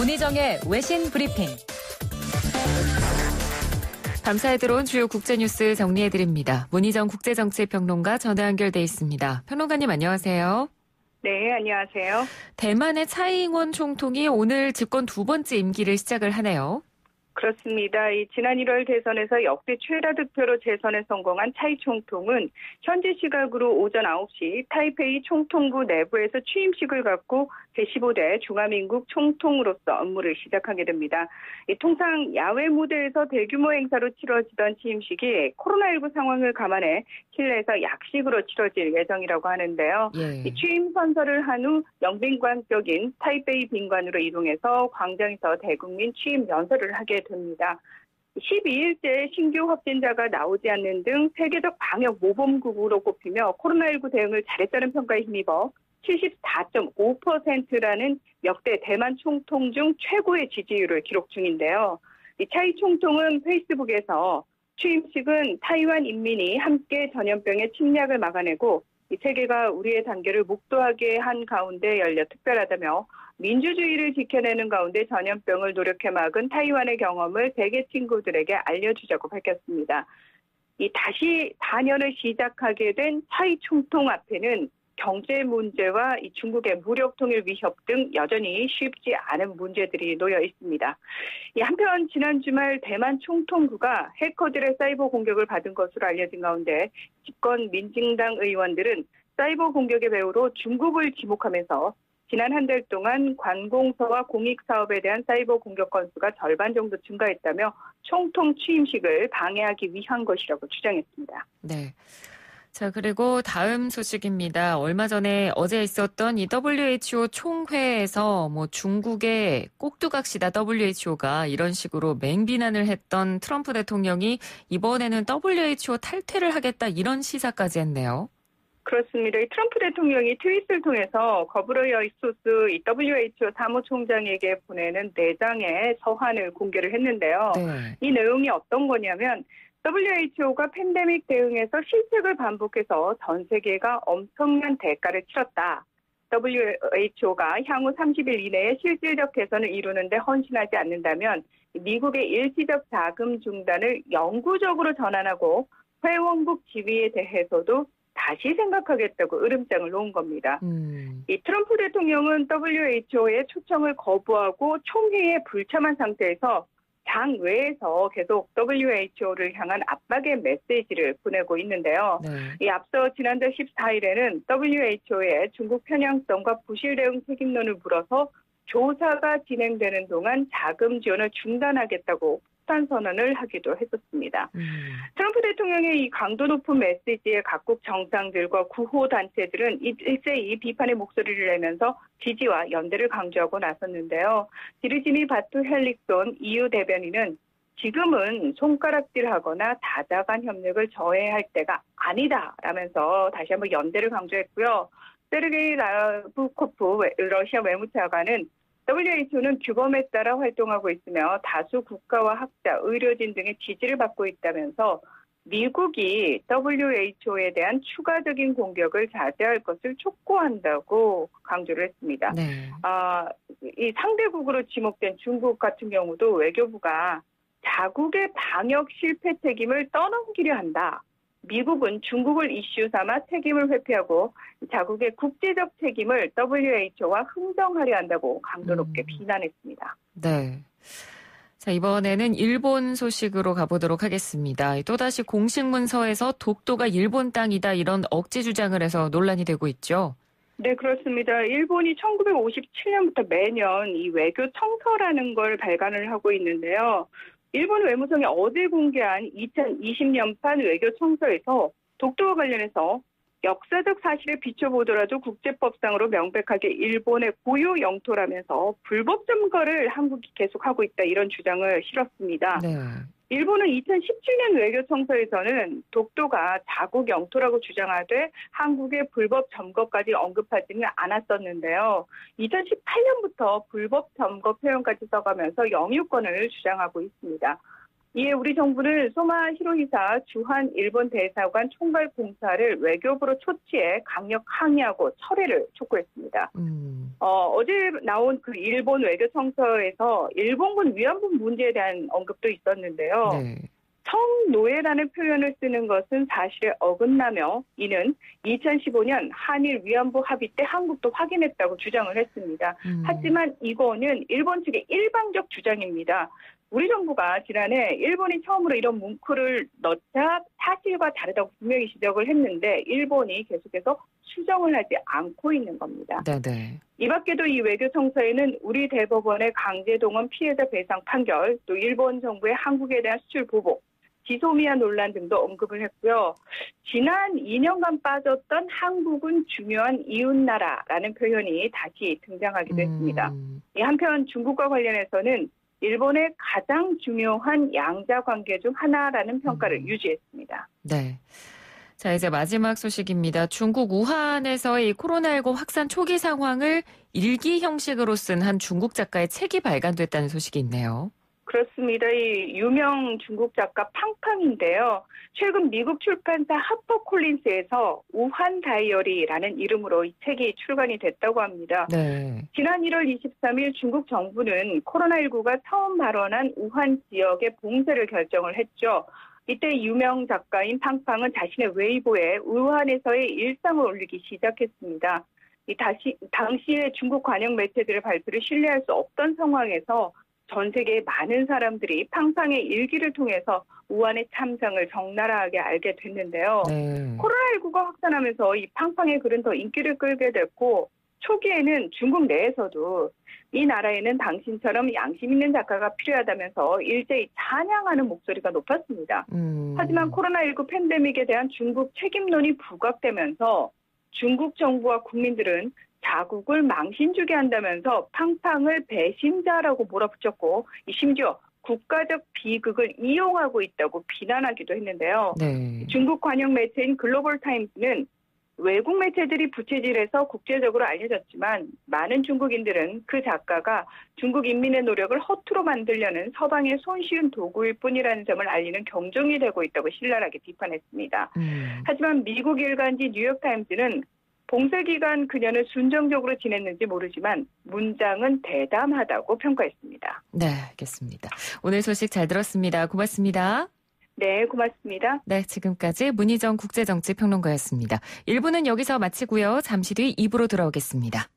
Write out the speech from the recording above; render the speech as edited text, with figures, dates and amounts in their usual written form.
문희정의 외신 브리핑. 밤사이 들어온 주요 국제뉴스 정리해드립니다. 문희정 국제정치평론가 전화 연결돼 있습니다. 평론가님 안녕하세요. 네, 안녕하세요. 대만의 차이잉원 총통이 오늘 집권 두 번째 임기를 시작을 하네요. 그렇습니다. 지난 1월 대선에서 역대 최다 득표로 재선에 성공한 차이 총통은 현지 시각으로 오전 9시 타이페이 총통부 내부에서 취임식을 갖고 제15대 중화민국 총통으로서 업무를 시작하게 됩니다. 통상 야외 무대에서 대규모 행사로 치러지던 취임식이 코로나19 상황을 감안해 실내에서 약식으로 치러질 예정이라고 하는데요. 취임 선서를 한 후 영빈관격인 타이페이 빈관으로 이동해서 광장에서 대국민 취임 연설을 하게 됩니다. 12일째 신규 확진자가 나오지 않는 등 세계적 방역 모범국으로 꼽히며 코로나19 대응을 잘했다는 평가에 힘입어 74.5%라는 역대 대만 총통 중 최고의 지지율을 기록 중인데요. 차이 총통은 페이스북에서 취임식은 타이완 인민이 함께 전염병의 침략을 막아내고 세계가 우리의 단계를 목도하게 한 가운데 열려 특별하다며 민주주의를 지켜내는 가운데 전염병을 노력해 막은 타이완의 경험을 세계 친구들에게 알려주자고 밝혔습니다. 다시 4년을 시작하게 된 차이 총통 앞에는 경제 문제와 중국의 무력 통일 위협 등 여전히 쉽지 않은 문제들이 놓여 있습니다. 한편 지난 주말 대만 총통부가 해커들의 사이버 공격을 받은 것으로 알려진 가운데 집권 민진당 의원들은 사이버 공격의 배후로 중국을 지목하면서 지난 한 달 동안 관공서와 공익사업에 대한 사이버 공격 건수가 절반 정도 증가했다며 총통 취임식을 방해하기 위한 것이라고 주장했습니다. 네. 자, 그리고 다음 소식입니다. 얼마 전에 어제 있었던 이 WHO 총회에서 중국의 꼭두각시다 WHO가 이런 식으로 맹비난을 했던 트럼프 대통령이 이번에는 WHO 탈퇴를 하겠다 이런 시사까지 했네요. 그렇습니다. 트럼프 대통령이 트윗을 통해서 거브리어이소스 WHO 사무총장에게 보내는 4장의 서한을 공개를 했는데요. 네. 이 내용이 어떤 거냐면 WHO가 팬데믹 대응에서 실책을 반복해서 전 세계가 엄청난 대가를 치렀다. WHO가 향후 30일 이내에 실질적 개선을 이루는데 헌신하지 않는다면 미국의 일시적 자금 중단을 영구적으로 전환하고 회원국 지위에 대해서도 다시 생각하겠다고 으름장을 놓은 겁니다. 트럼프 대통령은 WHO의 초청을 거부하고 총회에 불참한 상태에서 당 외에서 계속 WHO를 향한 압박의 메시지를 보내고 있는데요. 네. 앞서 지난달 14일에는 WHO의 중국 편향성과 부실 대응 책임론을 물어서 조사가 진행되는 동안 자금 지원을 중단하겠다고 폭탄 선언을 하기도 했었습니다. 트럼프 대통령의 이 강도 높은 메시지에 각국 정상들과 구호단체들은 일제히 비판의 목소리를 내면서 지지와 연대를 강조하고 나섰는데요. 비르지니 바투 헬릭손 EU 대변인은 지금은 손가락질하거나 다자간 협력을 저해할 때가 아니다라면서 다시 한번 연대를 강조했고요. 세르게이 라브코프 러시아 외무차관은 WHO는 규범에 따라 활동하고 있으며 다수 국가와 학자, 의료진 등의 지지를 받고 있다면서 미국이 WHO에 대한 추가적인 공격을 자제할 것을 촉구한다고 강조를 했습니다. 네. 이 상대국으로 지목된 중국 같은 경우도 외교부가 자국의 방역 실패 책임을 떠넘기려 한다. 미국은 중국을 이슈 삼아 책임을 회피하고 자국의 국제적 책임을 WHO와 흥정하려 한다고 강도 높게 비난했습니다. 네. 자, 이번에는 일본 소식으로 가보도록 하겠습니다. 또다시 공식 문서에서 독도가 일본 땅이다 이런 억지 주장을 해서 논란이 되고 있죠. 네, 그렇습니다. 일본이 1957년부터 매년 이 외교 청서라는 걸 발간을 하고 있는데요. 일본 외무성이 어제 공개한 2020년판 외교 청서에서 독도와 관련해서 역사적 사실에 비춰보더라도 국제법상으로 명백하게 일본의 고유 영토라면서 불법 점거를 한국이 계속하고 있다 이런 주장을 실었습니다. 네. 일본은 2017년 외교 청서에서는 독도가 자국 영토라고 주장하되 한국의 불법 점거까지 언급하지는 않았었는데요. 2018년부터 불법 점거 표현까지 써가면서 영유권을 주장하고 있습니다. 이에 우리 정부는 소마 히로히사 주한 일본 대사관 총괄 공사를 외교부로 초치해 강력 항의하고 철회를 촉구했습니다. 어제 나온 그 일본 외교청서에서 일본군 위안부 문제에 대한 언급도 있었는데요. 네. 성노예라는 표현을 쓰는 것은 사실에 어긋나며 이는 2015년 한일 위안부 합의 때 한국도 확인했다고 주장을 했습니다. 하지만 이거는 일본 측의 일방적 주장입니다. 우리 정부가 지난해 일본이 처음으로 이런 문구를 넣자 사실과 다르다고 분명히 지적을 했는데 일본이 계속해서 수정을 하지 않고 있는 겁니다. 네네. 이 밖에도 이 외교청서에는 우리 대법원의 강제동원 피해자 배상 판결, 또 일본 정부의 한국에 대한 수출 보복, 지소미아 논란 등도 언급을 했고요. 지난 2년간 빠졌던 한국은 중요한 이웃나라라는 표현이 다시 등장하기도 했습니다. 한편 중국과 관련해서는 일본의 가장 중요한 양자 관계 중 하나라는 평가를 유지했습니다. 네. 자, 이제 마지막 소식입니다. 중국 우한에서의 코로나19 확산 초기 상황을 일기 형식으로 쓴 한 중국 작가의 책이 발간됐다는 소식이 있네요. 그렇습니다. 이 유명 중국 작가 팡팡인데요. 최근 미국 출판사 하퍼콜린스에서 우한 다이어리라는 이름으로 이 책이 출간이 됐다고 합니다. 네. 지난 1월 23일 중국 정부는 코로나19가 처음 발원한 우한 지역의 봉쇄를 결정을 했죠. 이때 유명 작가인 팡팡은 자신의 웨이보에 우한에서의 일상을 올리기 시작했습니다. 당시에 중국 관영 매체들의 발표를 신뢰할 수 없던 상황에서 전 세계의 많은 사람들이 팡팡의 일기를 통해서 우한의 참상을 적나라하게 알게 됐는데요. 네. 코로나19가 확산하면서 이 팡팡의 글은 더 인기를 끌게 됐고 초기에는 중국 내에서도 이 나라에는 당신처럼 양심 있는 작가가 필요하다면서 일제히 찬양하는 목소리가 높았습니다. 하지만 코로나19 팬데믹에 대한 중국 책임론이 부각되면서 중국 정부와 국민들은 자국을 망신주게 한다면서 팡팡을 배신자라고 몰아붙였고 심지어 국가적 비극을 이용하고 있다고 비난하기도 했는데요. 네. 중국 관영 매체인 글로벌 타임스는 외국 매체들이 부채질해서 국제적으로 알려졌지만 많은 중국인들은 그 작가가 중국 인민의 노력을 허투루 만들려는 서방의 손쉬운 도구일 뿐이라는 점을 알리는 경종이 되고 있다고 신랄하게 비판했습니다. 하지만 미국 일간지 뉴욕타임즈는 봉쇄 기간 그녀는 순정적으로 지냈는지 모르지만 문장은 대담하다고 평가했습니다. 네, 알겠습니다. 오늘 소식 잘 들었습니다. 고맙습니다. 네, 고맙습니다. 네, 지금까지 문희정 국제정치평론가였습니다. 1부는 여기서 마치고요. 잠시 뒤 2부로 돌아오겠습니다.